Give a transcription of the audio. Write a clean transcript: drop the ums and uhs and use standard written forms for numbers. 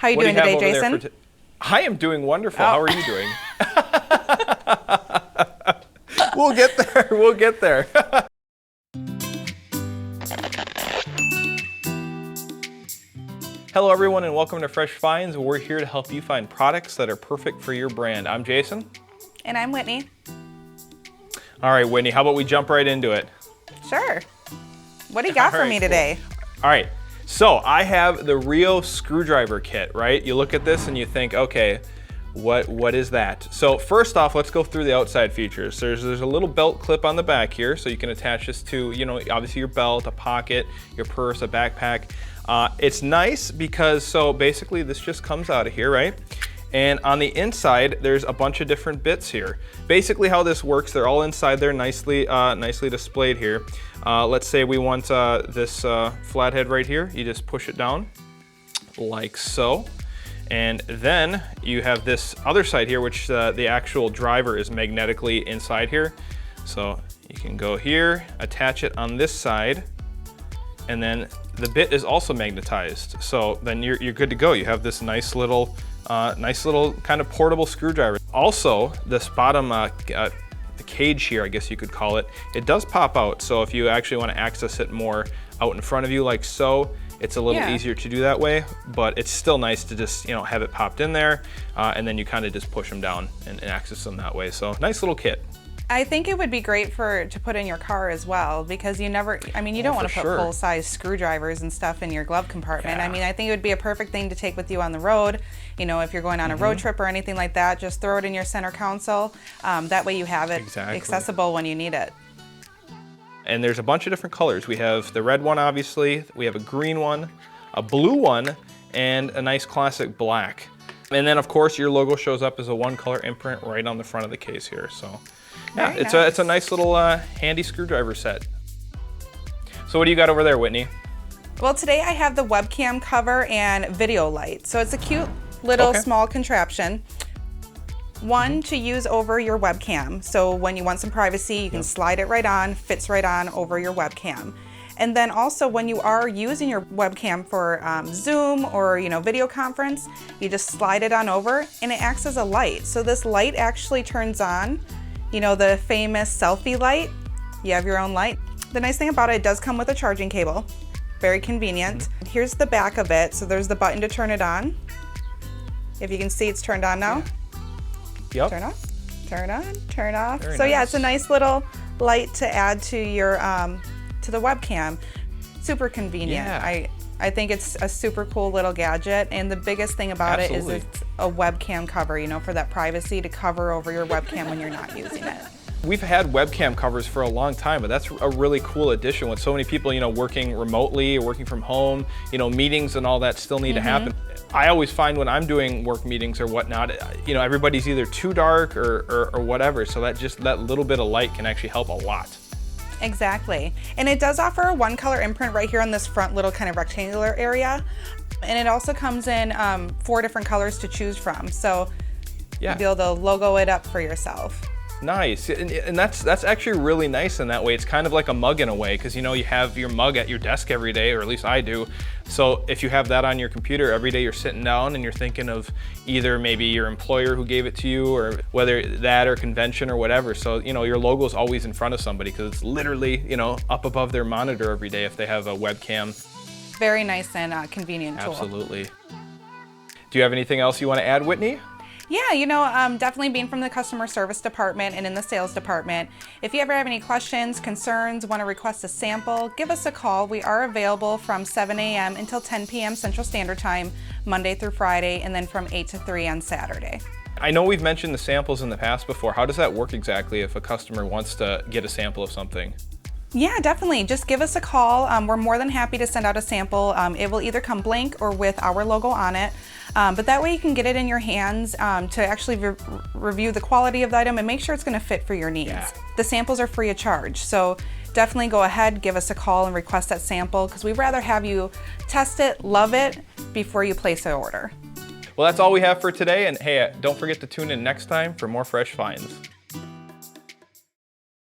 How are you What doing do you today, have over there Jason? I am doing wonderful. Oh. How are you doing? We'll get there. We'll get there. Hello, everyone, and welcome to Fresh Finds. We're here to help you find products that are perfect for your brand. I'm Jason. And I'm Whitney. All right, Whitney, how about we jump right into it? Sure. What do you got for me today? All right, so I have the Rio screwdriver kit, right? You look at this and you think, okay, what is that? So first off, let's go through the outside features. There's a little belt clip on the back here, so you can attach this to, obviously your belt, a pocket, your purse, a backpack. It's nice because, so basically this just comes out of here, right? And on the inside, there's a bunch of different bits here. Basically how this works, they're all inside there nicely displayed here. Let's say we want this flathead right here. You just push it down like so. And then you have this other side here, which the actual driver is magnetically inside here. So you can go here, attach it on this side, and then the bit is also magnetized. So then you're good to go. You have this nice little kind of portable screwdriver. Also, this bottom cage here, I guess you could call it, it does pop out. So if you actually want to access it more out in front of you like so, it's a little easier to do that way, but it's still nice to just have it popped in there, and then you kind of just push them down and access them that way. So nice little kit. I think it would be great to put in your car as well, because you don't want to put full-size screwdrivers and stuff in your glove compartment. Yeah. I mean, I think it would be a perfect thing to take with you on the road. If you're going on a road trip or anything like that, just throw it in your center console. That way you have it accessible when you need it. And there's a bunch of different colors. We have the red one, obviously. We have a green one, a blue one, and a nice classic black. And then, of course, your logo shows up as a one-color imprint right on the front of the case here. So, yeah, it's a nice little handy screwdriver set. So what do you got over there, Whitney? Well, today I have the webcam cover and video light. So it's a cute little small contraption. One to use over your webcam. So when you want some privacy, you can slide it right on, fits right on over your webcam. And then also when you are using your webcam for Zoom or video conference, you just slide it on over and it acts as a light. So this light actually turns on, the famous selfie light. You have your own light. The nice thing about it does come with a charging cable. Very convenient. Here's the back of it. So there's the button to turn it on. If you can see, it's turned on now. Yep. Turn off, turn on, turn off. Very so yeah, nice. it's a nice little light to add to your to the webcam. Super convenient. Yeah. I think it's a super cool little gadget, and the biggest thing about it is it's a webcam cover, for that privacy to cover over your webcam when you're not using it. We've had webcam covers for a long time, but that's a really cool addition with so many people, working remotely or working from home, meetings and all that still need to happen. I always find when I'm doing work meetings or whatnot, everybody's either too dark or whatever, so that little bit of light can actually help a lot. Exactly. And it does offer a one-color imprint right here on this front little kind of rectangular area. And it also comes in 4 different colors to choose from. So you'll be able to logo it up for yourself. Nice, and that's actually really nice in that way. It's kind of like a mug in a way, because you have your mug at your desk every day, or at least I do. So if you have that on your computer every day, you're sitting down and you're thinking of either maybe your employer who gave it to you, or whether that or convention or whatever. So your logo is always in front of somebody, because it's literally up above their monitor every day if they have a webcam. Very nice and convenient tool. Absolutely. Do you have anything else you want to add, Whitney? Yeah, definitely being from the customer service department and in the sales department, if you ever have any questions, concerns, want to request a sample, give us a call. We are available from 7 a.m. until 10 p.m. Central Standard Time, Monday through Friday, and then from 8 to 3 on Saturday. I know we've mentioned the samples in the past before. How does that work exactly if a customer wants to get a sample of something? Yeah, definitely. Just give us a call. We're more than happy to send out a sample. It will either come blank or with our logo on it. But that way you can get it in your hands to actually review the quality of the item and make sure it's going to fit for your needs. Yeah. The samples are free of charge. So definitely go ahead, give us a call and request that sample, because we'd rather have you test it, love it, before you place an order. Well, that's all we have for today. And hey, don't forget to tune in next time for more Fresh Finds.